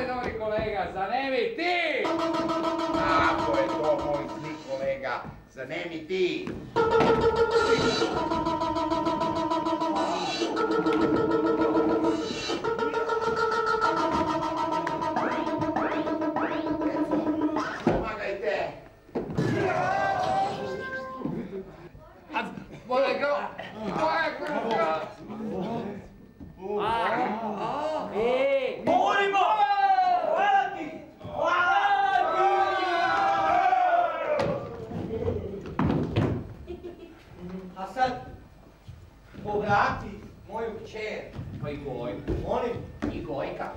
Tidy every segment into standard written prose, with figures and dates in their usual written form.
moj dobri kolega, zanemi ti! Kako je to, moj zli kolega, zanemi ti! Pomagajte! Moja grupa! Molimo! Hvala ti! Hvala ti! A sad, povrati moju kćer. Pa i Gojko. Molim. I Gojka.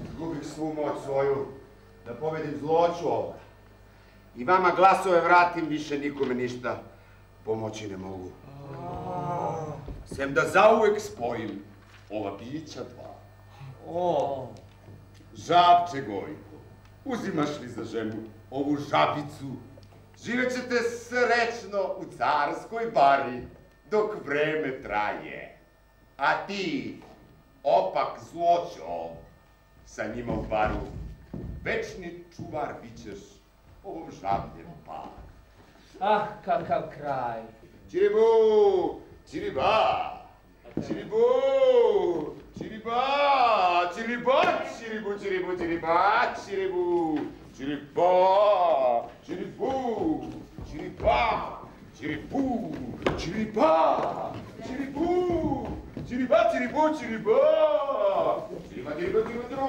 Izgubih svu moć svoju da pobedim zloću ovoga. I vama glasove vratim, više nikome ništa pomoći ne mogu. Sem da zauvek spojim ova bića dva. Žabče Gojko, uzimaš li za ženu ovu žabicu? Živet ćete srećno u carskoj bari dok vreme traje. A ti, opak zloćo, sa njima u baru, večni čuvar bićeš ovom žabljem paru. Ah, kakav kraj. Čiribu, čiriba, čiribu, čiriba, čiriba, čiribu, čiribu, čiriba, čiribu, čiriba, čiribu, čiriba, čiribu, čiriba, čiribu, čiriba, čiribu, čiriba, čiriba, čiriba, čiriba,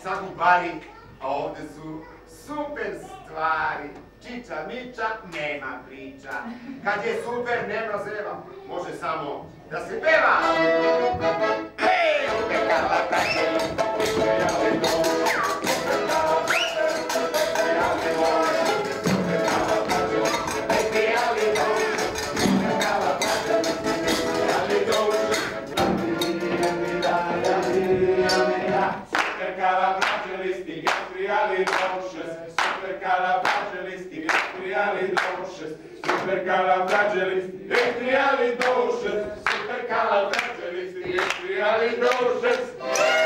sad u bari, a ovde su super stvari. Čiča, miča, nema priča. Kad je super, nema zeva. Može samo da se peva. Hej, pekala braće, pekala supercalifragilisticexpialidocious.